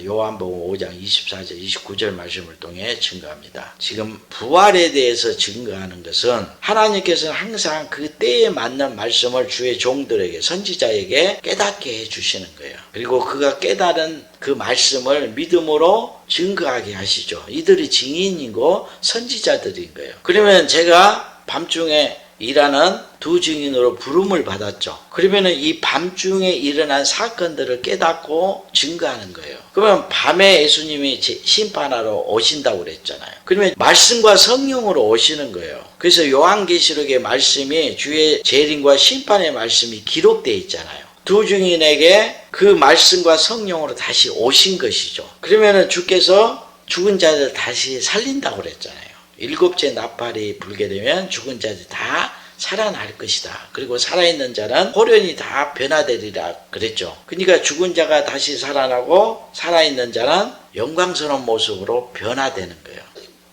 요한복음 5장 24절 29절 말씀을 통해 증거합니다. 지금 부활에 대해서 증거하는 것은 하나님께서는 항상 그 때에 맞는 말씀을 주의 종들에게, 선지자에게 깨닫게 해주시는 거예요. 그리고 그가 깨달은 그 말씀을 믿음으로 증거하게 하시죠. 이들이 증인이고 선지자들인 거예요. 그러면 제가 밤중에 일하는 두 증인으로 부름을 받았죠. 그러면은 이 밤중에 일어난 사건들을 깨닫고 증거하는 거예요. 그러면 밤에 예수님이 심판하러 오신다고 그랬잖아요. 그러면 말씀과 성령으로 오시는 거예요. 그래서 요한계시록의 말씀이 주의 재림과 심판의 말씀이 기록되어 있잖아요. 두 증인에게 그 말씀과 성령으로 다시 오신 것이죠. 그러면은 주께서 죽은 자들 다시 살린다고 그랬잖아요. 일곱째 나팔이 불게 되면 죽은 자들이 다 살아날 것이다. 그리고 살아있는 자는 호련히 다 변화되리라 그랬죠. 그러니까 죽은 자가 다시 살아나고 살아있는 자는 영광스러운 모습으로 변화되는 거예요.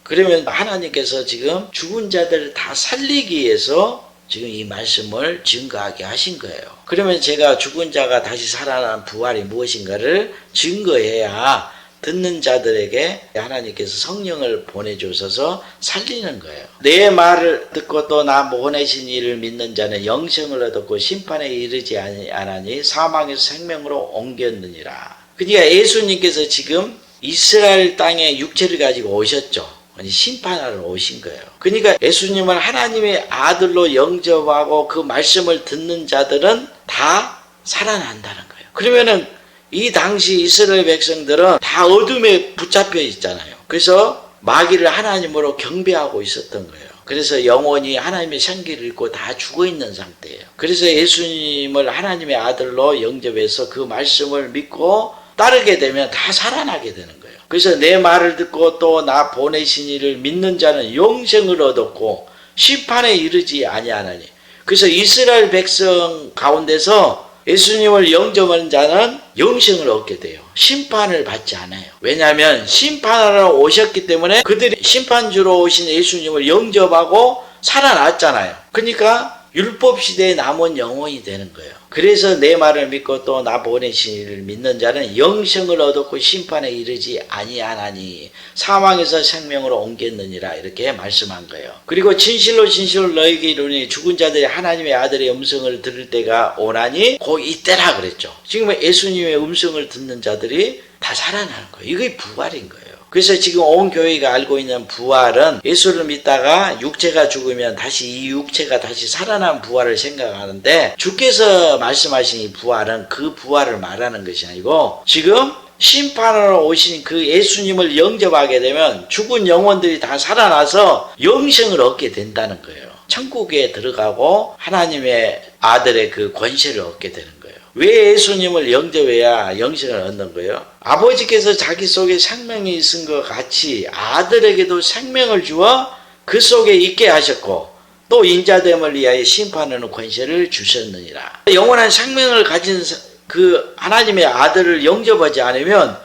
그러면 하나님께서 지금 죽은 자들을 다 살리기 위해서 지금 이 말씀을 증거하게 하신 거예요. 그러면 제가 죽은 자가 다시 살아나는 부활이 무엇인가를 증거해야 듣는 자들에게 하나님께서 성령을 보내주셔서 살리는 거예요. 내 말을 듣고 또 나 보내신 이를 믿는 자는 영생을 얻었고 심판에 이르지 아니하니 사망에서 생명으로 옮겼느니라. 그러니까 예수님께서 지금 이스라엘 땅에 육체를 가지고 오셨죠. 심판하러 오신 거예요. 그러니까 예수님을 하나님의 아들로 영접하고 그 말씀을 듣는 자들은 다 살아난다는 거예요. 그러면은 이 당시 이스라엘 백성들은 다 어둠에 붙잡혀 있잖아요. 그래서 마귀를 하나님으로 경배하고 있었던 거예요. 그래서 영혼이 하나님의 생기를 잃고 다 죽어있는 상태예요. 그래서 예수님을 하나님의 아들로 영접해서 그 말씀을 믿고 따르게 되면 다 살아나게 되는 거예요. 그래서 내 말을 듣고 또 나 보내신 이를 믿는 자는 영생을 얻었고 심판에 이르지 아니하나니. 그래서 이스라엘 백성 가운데서 예수님을 영접하는 자는 영생을 얻게 돼요. 심판을 받지 않아요. 왜냐하면 심판하러 오셨기 때문에 그들이 심판주로 오신 예수님을 영접하고 살아났잖아요. 그러니까 율법 시대에 남은 영혼이 되는 거예요. 그래서 내 말을 믿고 또 나 보내신 이를 믿는 자는 영생을 얻었고 심판에 이르지 아니하나니 사망에서 생명으로 옮겼느니라 이렇게 말씀한 거예요. 그리고 진실로 진실로 너희에게 이르노니 죽은 자들이 하나님의 아들의 음성을 들을 때가 오나니 곧 이때라 그랬죠. 지금 예수님의 음성을 듣는 자들이 다 살아나는 거예요. 이게 부활인 거예요. 그래서 지금 온 교회가 알고 있는 부활은 예수를 믿다가 육체가 죽으면 다시 이 육체가 다시 살아난 부활을 생각하는데 주께서 말씀하신 이 부활은 그 부활을 말하는 것이 아니고 지금 심판하러 오신 그 예수님을 영접하게 되면 죽은 영혼들이 다 살아나서 영생을 얻게 된다는 거예요. 천국에 들어가고 하나님의 아들의 그 권세를 얻게 되는 거예요. 왜 예수님을 영접해야 영생을 얻는 거예요? 아버지께서 자기 속에 생명이 있은 것 같이 아들에게도 생명을 주어 그 속에 있게 하셨고 또 인자됨을 위하여 심판하는 권세를 주셨느니라. 영원한 생명을 가진 그 하나님의 아들을 영접하지 않으면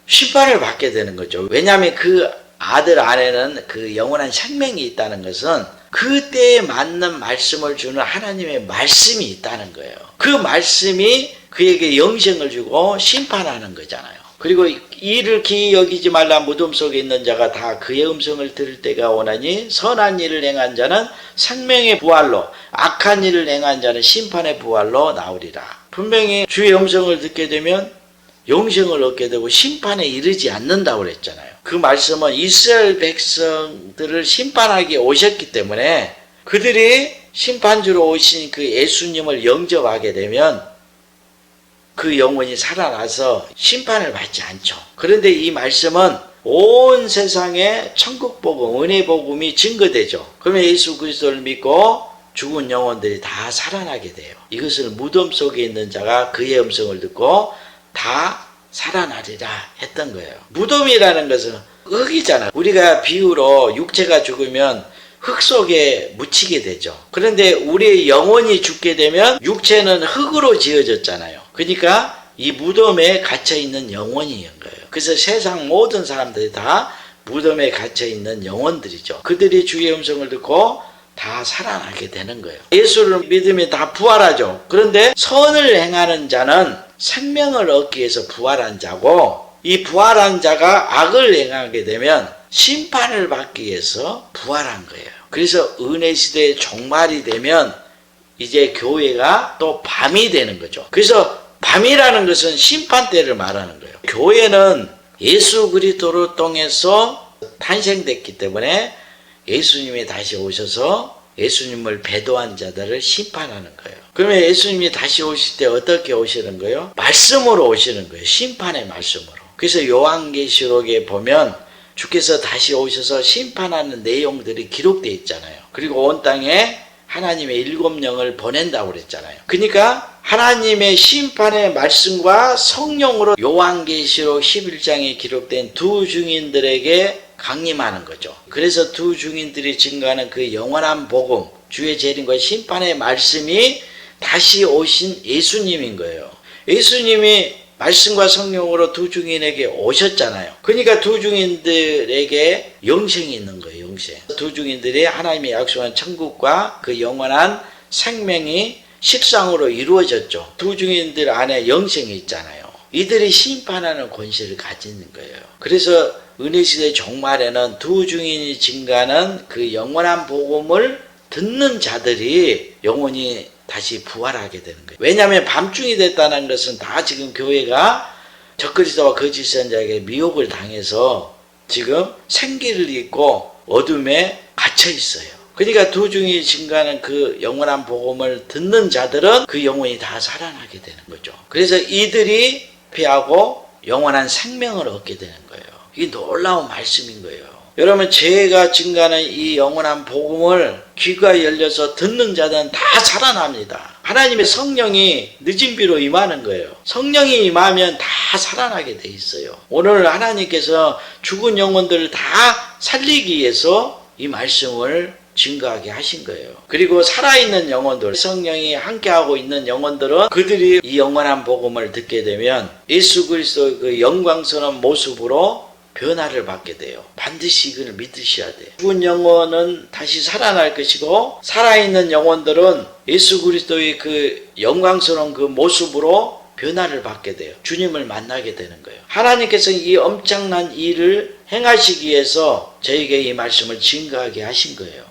심판을 받게 되는 거죠. 왜냐하면 그 아들 안에는 그 영원한 생명이 있다는 것은 그때에 맞는 말씀을 주는 하나님의 말씀이 있다는 거예요. 그 말씀이 그에게 영생을 주고 심판하는 거잖아요. 그리고 이를 기이 여기지 말라. 무덤 속에 있는 자가 다 그의 음성을 들을 때가 오나니 선한 일을 행한 자는 생명의 부활로 악한 일을 행한 자는 심판의 부활로 나오리라. 분명히 주의 음성을 듣게 되면 영생을 얻게 되고 심판에 이르지 않는다고 그랬잖아요. 그 말씀은 이스라엘 백성들을 심판하기 오셨기 때문에 그들이 심판주로 오신 그 예수님을 영접하게 되면 그 영혼이 살아나서 심판을 받지 않죠. 그런데 이 말씀은 온 세상에 천국복음, 은혜복음이 증거되죠. 그러면 예수 그리스도를 믿고 죽은 영혼들이 다 살아나게 돼요. 이것을 무덤 속에 있는 자가 그의 음성을 듣고 다 살아나리라 했던 거예요. 무덤이라는 것은 흙이잖아요. 우리가 비유로 육체가 죽으면 흙 속에 묻히게 되죠. 그런데 우리의 영혼이 죽게 되면 육체는 흙으로 지어졌잖아요. 그러니까 이 무덤에 갇혀있는 영혼인 거예요. 그래서 세상 모든 사람들이 다 무덤에 갇혀있는 영혼들이죠. 그들이 주의 음성을 듣고 다 살아나게 되는 거예요. 예수를 믿으면 다 부활하죠. 그런데 선을 행하는 자는 생명을 얻기 위해서 부활한 자고 이 부활한 자가 악을 행하게 되면 심판을 받기 위해서 부활한 거예요. 그래서 은혜 시대의 종말이 되면 이제 교회가 또 밤이 되는 거죠. 그래서 밤이라는 것은 심판 때를 말하는 거예요. 교회는 예수 그리스도를 통해서 탄생됐기 때문에 예수님이 다시 오셔서 예수님을 배도한 자들을 심판하는 거예요. 그러면 예수님이 다시 오실 때 어떻게 오시는 거예요? 말씀으로 오시는 거예요. 심판의 말씀으로. 그래서 요한계시록에 보면 주께서 다시 오셔서 심판하는 내용들이 기록되어 있잖아요. 그리고 온 땅에 하나님의 7영을 보낸다고 그랬잖아요. 그러니까 하나님의 심판의 말씀과 성령으로 요한계시록 11장에 기록된 두 증인들에게 강림하는 거죠. 그래서 두 증인들이 증거하는 그 영원한 복음, 주의 재림과 심판의 말씀이 다시 오신 예수님인 거예요. 예수님이 말씀과 성령으로 두 증인에게 오셨잖아요. 그러니까 두 증인들에게 영생이 있는 거예요. 영생. 두 증인들이 하나님의 약속한 천국과 그 영원한 생명이 실상으로 이루어졌죠. 두 증인들 안에 영생이 있잖아요. 이들이 심판하는 권세를 가지는 거예요. 그래서 은혜시대 종말에는 두 증인이 증가하는 그 영원한 복음을 듣는 자들이 영원히 다시 부활하게 되는 거예요. 왜냐하면 밤중이 됐다는 것은 다 지금 교회가 적그리스도와 거짓 선자에게 미혹을 당해서 지금 생기를 잃고 어둠에 갇혀 있어요. 그러니까 두 증인이 증가하는 그 영원한 복음을 듣는 자들은 그 영혼이 다 살아나게 되는 거죠. 그래서 이들이 피하고 영원한 생명을 얻게 되는 거예요. 이게 놀라운 말씀인 거예요. 여러분, 제가 증가하는 이 영원한 복음을 귀가 열려서 듣는 자들은 다 살아납니다. 하나님의 성령이 늦은 비로 임하는 거예요. 성령이 임하면 다 살아나게 돼 있어요. 오늘 하나님께서 죽은 영혼들을 다 살리기 위해서 이 말씀을 증거하게 하신 거예요. 그리고 살아있는 영혼들, 성령이 함께하고 있는 영혼들은 그들이 이 영원한 복음을 듣게 되면 예수 그리스도의 그 영광스러운 모습으로 변화를 받게 돼요. 반드시 이걸 믿으셔야 돼요. 죽은 영혼은 다시 살아날 것이고 살아있는 영혼들은 예수 그리스도의 그 영광스러운 그 모습으로 변화를 받게 돼요. 주님을 만나게 되는 거예요. 하나님께서 이 엄청난 일을 행하시기 위해서 저에게 이 말씀을 증거하게 하신 거예요.